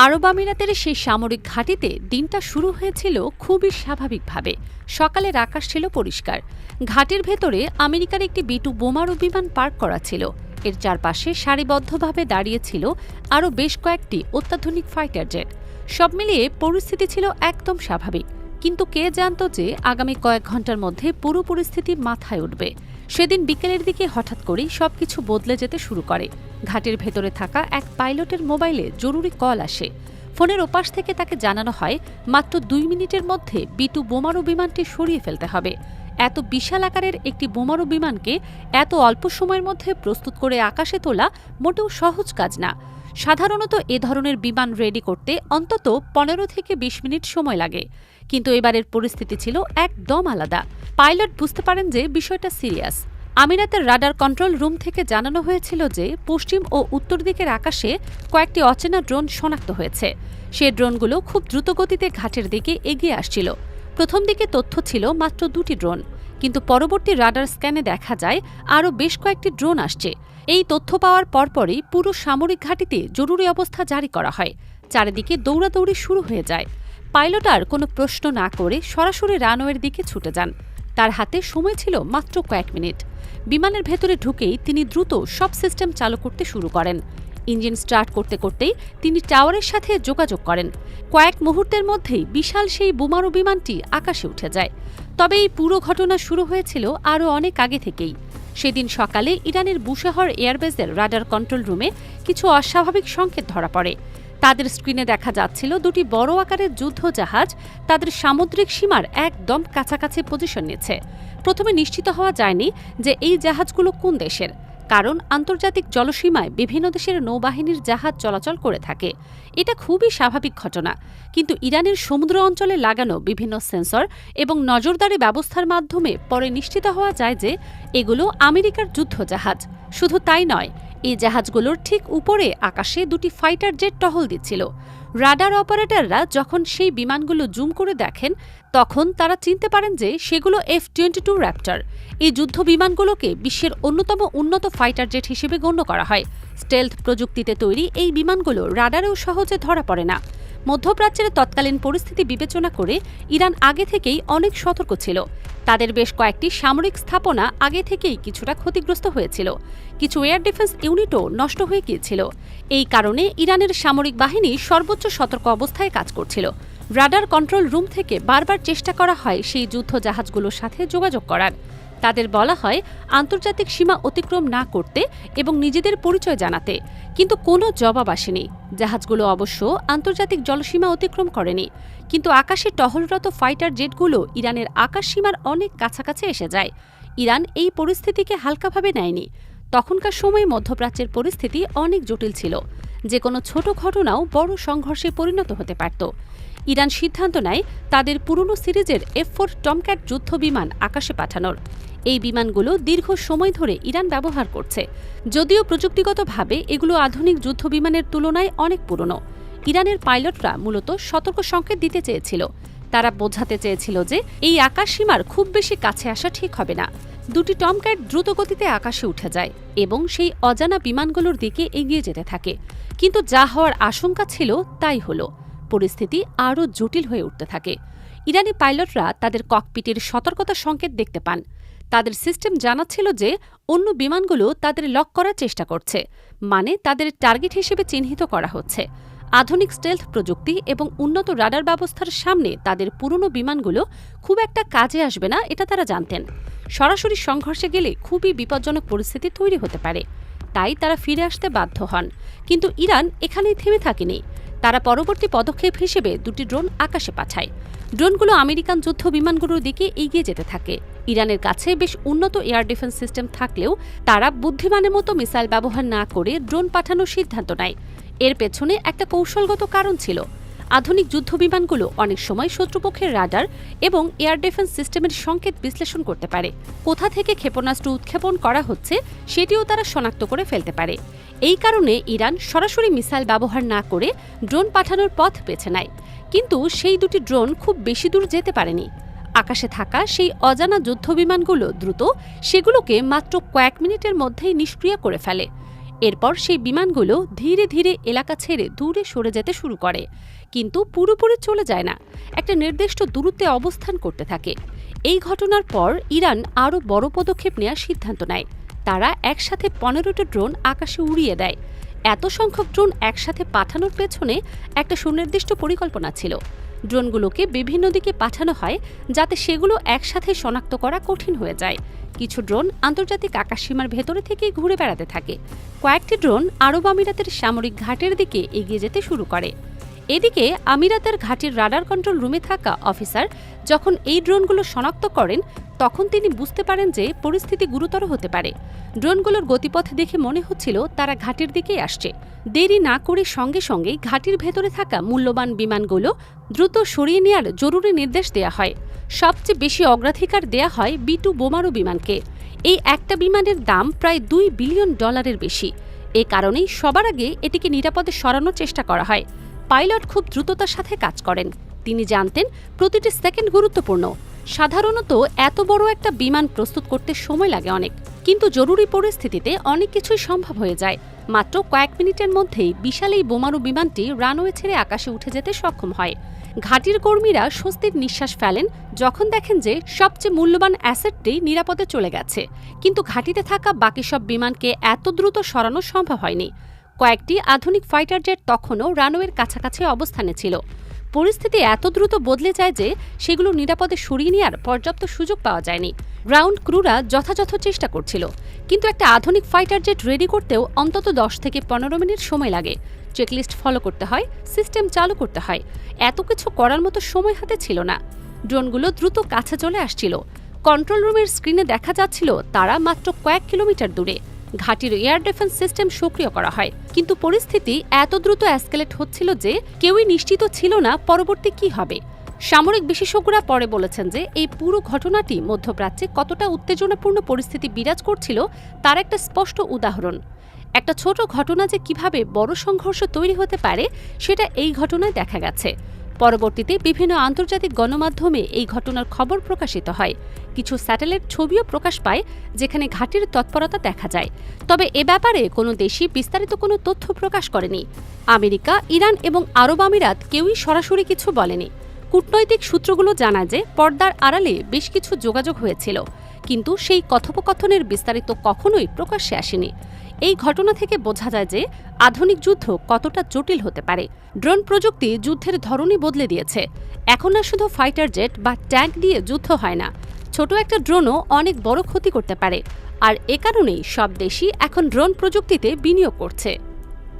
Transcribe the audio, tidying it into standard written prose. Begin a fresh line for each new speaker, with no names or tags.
আরব আমিরাতের সেই সামরিক ঘাঁটিতে দিনটা শুরু হয়েছিল খুবই স্বাভাবিকভাবে। সকালের আকাশ ছিল পরিষ্কার। ঘাঁটির ভেতরে আমেরিকার একটি B-2 বোমারু বিমান পার্ক করা ছিল। এর চারপাশে সারিবদ্ধভাবে দাঁড়িয়েছিল আরও বেশ কয়েকটি অত্যাধুনিক ফাইটার জেট। সব মিলিয়ে পরিস্থিতি ছিল একদম স্বাভাবিক। কিন্তু কে জানত যে আগামী কয়েক ঘন্টার মধ্যে পুরো পরিস্থিতি মাথায় উঠবে। সেদিন বিকেলের দিকে হঠাৎ করেই সবকিছু বদলে যেতে শুরু করে। ঘাটির ভেতরে থাকা এক পাইলটের মোবাইলে জরুরি কল আসে। ফোনের ওপাশ থেকে তাকে জানানো হয় মাত্র 2 মিনিটের মধ্যে B-2 বোমারু বিমানটি সরিয়ে ফেলতে হবে। এত বিশাল আকারের একটি বোমারু বিমানকে এত অল্প সময়ের মধ্যে প্রস্তুত করে আকাশে তোলা মোটেও সহজ কাজ না। সাধারণত এ ধরনের বিমান রেডি করতে অন্তত 15 থেকে 20 মিনিট সময় লাগে। কিন্তু এবারের পরিস্থিতি ছিল একদম আলাদা। পাইলট বুঝতে পারেন যে বিষয়টা সিরিয়াস। আমিরাতের রাডার কন্ট্রোল রুম থেকে জানানো হয়েছিল যে পশ্চিম ও উত্তর দিকের আকাশে কয়েকটি অচেনা ড্রোন শনাক্ত হয়েছে। সে ড্রোনগুলো খুব দ্রুতগতিতে ঘাটের দিকে এগিয়ে আসছিল। প্রথম দিকে তথ্য ছিল মাত্র 2টি ড্রোন, কিন্তু পরবর্তী রাডার স্ক্যানে দেখা যায় আরও বেশ কয়েকটি ড্রোন আসছে। এই তথ্য পাওয়ার পরপরই পুরো সামরিক ঘাঁটিতে জরুরি অবস্থা জারি করা হয়। চারিদিকে দৌড়াদৌড়ি শুরু হয়ে যায়। পাইলট আর কোনো প্রশ্ন না করে সরাসরি রানওয়ের দিকে ছুটে যান। তার হাতে সময় ছিল মাত্র কয়েক মিনিট। বিমানের ভেতরে ঢুকেই তিনি দ্রুত সব সিস্টেম চালু করতে শুরু করেন। ইঞ্জিন স্টার্ট করতে করতেই তিনি টাওয়ারের সাথে যোগাযোগ করেন। কয়েক মুহূর্তের মধ্যেই বিশাল সেই বোমারু বিমানটি আকাশে উঠে যায়। তবে এই পুরো ঘটনা শুরু হয়েছিল আরও অনেক আগে থেকেই। সেদিন সকালে ইরানের বুশেহর এয়ারবেসের রাডার কন্ট্রোল রুমে কিছু অস্বাভাবিক সংকেত ধরা পড়ে। তাদের স্ক্রিনে দেখা যাচ্ছিল 2টি বড় আকারের যুদ্ধ জাহাজ তাদের সামুদ্রিক সীমার একদম কাছাকাছি পজিশন নিচ্ছে। প্রথমে নিশ্চিত হওয়া যায়নি যে এই জাহাজগুলো কোন দেশের, কারণ আন্তর্জাতিক জলসীমায় বিভিন্ন দেশের নৌবাহিনীর জাহাজ চলাচল করে থাকে। এটা খুবই স্বাভাবিক ঘটনা। কিন্তু ইরানের সমুদ্র অঞ্চলে লাগানো বিভিন্ন সেন্সর এবং নজরদারি ব্যবস্থার মাধ্যমে পরে নিশ্চিত হওয়া যায় যে এগুলো আমেরিকার যুদ্ধ জাহাজ। শুধু তাই নয়, এই জাহাজগুলোর ঠিক উপরে আকাশে 2টি ফাইটার জেট টহল দিচ্ছিল। রাডার অপারেটররা যখন সেই বিমানগুলো জুম করে দেখেন, তখন তারা চিনতে পারেন যে সেগুলো F-22 র্যাপ্টর। এই যুদ্ধ বিমানগুলোকে বিশ্বের অন্যতম উন্নত ফাইটার জেট হিসেবে গণ্য করা হয়। স্টেলথ প্রযুক্তিতে তৈরি এই বিমানগুলো রাডারেও সহজে ধরা পড়ে না। মধ্যপ্রাচ্যের তৎকালীন পরিস্থিতি বিবেচনা করে ইরান আগে থেকেই অনেক সতর্ক ছিল। তাদের বেশ কয়েকটি সামরিক স্থাপনা আগে থেকেই কিছুটা ক্ষতিগ্রস্ত হয়েছিল। কিছু এয়ার ডিফেন্স ইউনিটও নষ্ট হয়ে গিয়েছিল। এই কারণে ইরানের সামরিক বাহিনী সর্বোচ্চ সতর্ক অবস্থায় কাজ করছিল। রাডার কন্ট্রোল রুম থেকে বারবার চেষ্টা করা হয় সেই যুদ্ধ জাহাজগুলোর সাথে যোগাযোগ করার। তাদের বলা হয় আন্তর্জাতিক সীমা অতিক্রম না করতে এবং নিজেদের পরিচয় জানাতে, কিন্তু কোনো জবাব আসেনি। জাহাজগুলো অবশ্য আন্তর্জাতিক জলসীমা অতিক্রম করেনি, কিন্তু আকাশে টহলরত ফাইটার জেটগুলো ইরানের আকাশ সীমার অনেক কাছাকাছি এসে যায়। ইরান এই পরিস্থিতিকে হালকাভাবে নেয়নি। তখনকার সময়ে মধ্যপ্রাচ্যের পরিস্থিতি অনেক জটিল ছিল। যে কোনো ছোট ঘটনাও বড় সংঘর্ষে পরিণত হতে পারত। ইরান সিদ্ধান্ত নেয় তাদের পুরনো সিরিজের F-4 টমক্যাট যুদ্ধ বিমান আকাশে পাঠানোর। এই বিমানগুলো দীর্ঘ সময় ধরে ইরান ব্যবহার করছে। যদিও প্রযুক্তিগতভাবে এগুলো আধুনিক যুদ্ধ বিমানের তুলনায় অনেক পুরনো। ইরানের পাইলটরা মূলত সতর্ক সংকেত দিতে চেয়েছিল। তারা বোঝাতে চেয়েছিল যে এই আকাশ সীমার খুব বেশি কাছে আসা ঠিক হবে না। 2টি টমক্যাট দ্রুতগতিতে আকাশে উঠে যায় এবং সেই অজানা বিমানগুলোর দিকে এগিয়ে যেতে থাকে। কিন্তু যা হওয়ার আশঙ্কা ছিল তাই হলো। পরিস্থিতি আরও জটিল হয়ে উঠতে থাকে। ইরানি পাইলটরা তাদের ককপিটের সতর্কতা সংকেত দেখতে পান। তাদের সিস্টেম জানাচ্ছিল যে অন্য বিমানগুলো তাদের লক করার চেষ্টা করছে, মানে তাদের টার্গেট হিসেবে চিহ্নিত করা হচ্ছে। আধুনিক স্টেলথ প্রযুক্তি এবং উন্নত রাডার ব্যবস্থার সামনে তাদের পুরনো বিমানগুলো খুব একটা কাজে আসবে না, এটা তারা জানতেন। সরাসরি সংঘর্ষে গেলে খুবই বিপজ্জনক পরিস্থিতি তৈরি হতে পারে। তাই তারা ফিরে আসতে বাধ্য হন। কিন্তু ইরান এখানেই থেমে থাকেনি। তারা পরবর্তী পদক্ষেপ হিসেবে 2টি ড্রোন আকাশে পাঠায়। ড্রোনগুলো আমেরিকান যুদ্ধ বিমানগুলোর দিকে এগিয়ে যেতে থাকে। ইরানের কাছে বেশ উন্নত এয়ার ডিফেন্স সিস্টেম থাকলেও তারা বুদ্ধিমানের মতো মিসাইল ব্যবহার না করে ড্রোন পাঠানোর সিদ্ধান্ত নেয়। এর পেছনে একটা কৌশলগত কারণ ছিল। আধুনিক যুদ্ধ বিমানগুলো অনেক সময় শত্রুপক্ষের রাডার এবং এয়ার ডিফেন্স সিস্টেমের সংকেত বিশ্লেষণ করতে পারে। কোথা থেকে ক্ষেপণাস্ত্র উৎক্ষেপণ করা হচ্ছে সেটিও তারা শনাক্ত করে ফেলতে পারে। এই কারণে ইরান সরাসরি মিসাইল ব্যবহার না করে ড্রোন পাঠানোর পথ বেছে নেয়। কিন্তু সেই 2টি ড্রোন খুব বেশি দূর যেতে পারেনি। আকাশে থাকা সেই অজানা যুদ্ধ বিমানগুলো দ্রুত সেগুলোকে মাত্র কয়েক মিনিটের মধ্যেই নিষ্ক্রিয় করে ফেলে। এরপর সেই বিমানগুলো ধীরে ধীরে এলাকা ছেড়ে দূরে সরে যেতে শুরু করে, কিন্তু পুরোপুরি চলে যায় না, একটা নির্দিষ্ট দূরত্বে অবস্থান করতে থাকে। এই ঘটনার পর ইরান আরও বড় পদক্ষেপ নেওয়ার সিদ্ধান্ত নেয়। তারা একসাথে 15টা ড্রোন আকাশে উড়িয়ে দেয়। এত সংখ্যক ড্রোন একসাথে পাঠানোর পেছনে একটা সুনির্দিষ্ট পরিকল্পনা ছিল। ড্রোনগুলোকে বিভিন্ন দিকে পাঠানো হয় যাতে সেগুলো একসাথে শনাক্ত করা কঠিন হয়ে যায়। কিছু ড্রোন আন্তর্জাতিক আকাশসীমার ভেতরে থেকেই ঘুরে বেড়াতে থাকে। কয়েকটি ড্রোন আরব আমিরাতের সামরিক ঘাটের দিকে এগিয়ে যেতে শুরু করে। এদিকে আমিরাতের ঘাটির রাডার কন্ট্রোল রুমে থাকা অফিসার যখন এই ড্রোনগুলো শনাক্ত করেন, তখন তিনি বুঝতে পারেন যে পরিস্থিতি গুরুতর হতে পারে। ড্রোনগুলোর গতিপথ দেখে মনে হচ্ছিল তারা ঘাটির দিকেই আসছে। দেরি না করে সঙ্গে সঙ্গে ঘাটির ভেতরে থাকা মূল্যবান বিমানগুলো দ্রুত সরিয়ে নেওয়ার জরুরি নির্দেশ দেয়া হয়। সবচেয়ে বেশি অগ্রাধিকার দেয়া হয় B-2 বোমারু বিমানকে। এই একটা বিমানের দাম প্রায় $2 বিলিয়ন বেশি। এ কারণেই সবার আগে এটিকে নিরাপদে সরানোর চেষ্টা করা হয়। পাইলট খুব দ্রুততার সাথে কাজ করেন। তিনি জানতেন প্রতিটি সেকেন্ড গুরুত্বপূর্ণ। সাধারণত এত বড় একটা বিমান প্রস্তুত করতে সময় লাগে অনেক, কিন্তু জরুরি পরিস্থিতিতে অনেক কিছুই সম্ভব হয়ে যায়। মাত্র কয়েক মিনিটের মধ্যেই বিশাল এই বোমারু বিমানটি রানওয়ে ছেড়ে আকাশে উঠে যেতে সক্ষম হয়। ঘাটির কর্মীরা স্বস্তির নিঃশ্বাস ফেলেন যখন দেখেন যে সবচেয়ে মূল্যবান অ্যাসেটটি নিরাপদে চলে গেছে। কিন্তু ঘাটিতে থাকা বাকি সব বিমানকে এত দ্রুত সরানো সম্ভব হয়নি। কয়েকটি আধুনিক ফাইটার জেট তখনও রানওয়ের কাছাকাছি অবস্থানে ছিল। পরিস্থিতি এত দ্রুত বদলে যায় যে সেগুলো নিরাপদে সরিয়ে নেওয়ার পর্যাপ্ত সুযোগ পাওয়া যায়নি। গ্রাউন্ড ক্রুরা যথাযথ চেষ্টা করছিল, কিন্তু একটা আধুনিক ফাইটার জেট রেডি করতেও অন্তত 10 থেকে 15 মিনিট সময় লাগে। চেকলিস্ট ফলো করতে হয়, সিস্টেম চালু করতে হয়। এত কিছু করার মতো সময় হাতে ছিল না। ড্রোনগুলো দ্রুত কাছে চলে আসছিল। কন্ট্রোল রুমের স্ক্রিনে দেখা যাচ্ছিল তারা মাত্র কয়েক কিলোমিটার দূরে। ঘাটির এয়ার ডিফেন্স সিস্টেম সক্রিয় করা হয়, কিন্তু পরিস্থিতি এত দ্রুত অ্যাসকেলেট হচ্ছিল যে কেউই নিশ্চিত ছিল না পরবর্তী কি হবে। সামরিক বিশেষজ্ঞরা পরে বলেছেন যে এই পুরো ঘটনাটি মধ্যপ্রাচ্যে কতটা উত্তেজনাপূর্ণ পরিস্থিতি বিরাজ করছিল তার একটা স্পষ্ট উদাহরণ। একটা ছোট ঘটনা যে কিভাবে বড় সংঘর্ষ তৈরি হতে পারে সেটা এই ঘটনায় দেখা গেছে। পরবর্তীতে বিভিন্ন আন্তর্জাতিক গণমাধ্যমে এই ঘটনার খবর প্রকাশিত হয়। কিছু স্যাটেলাইট ছবিও প্রকাশ পায় যেখানে ঘাটির তৎপরতা দেখা যায়। তবে এ ব্যাপারে কোনো দেশই বিস্তারিত কোনো তথ্য প্রকাশ করেনি। আমেরিকা, ইরান এবং আরব আমিরাত কেউই সরাসরি কিছু বলেনি। কূটনৈতিক সূত্রগুলো জানায় যে পর্দার আড়ালে বেশ কিছু যোগাযোগ হয়েছিল, কিন্তু সেই কথোপকথনের বিস্তারিত কখনোই প্রকাশ্যে আসেনি। এই ঘটনা থেকে বোঝা যায় যে আধুনিক যুদ্ধ কতটা জটিল হতে পারে। ড্রোন প্রযুক্তি যুদ্ধের ধরনই বদলে দিয়েছে। এখন আর শুধু ফাইটার জেট বা ট্যাঙ্ক দিয়ে যুদ্ধ হয় না, ছোট একটা ড্রোনও অনেক বড় ক্ষতি করতে পারে। আর এ কারণেই সব দেশই এখন ড্রোন প্রযুক্তিতে বিনিয়োগ করছে।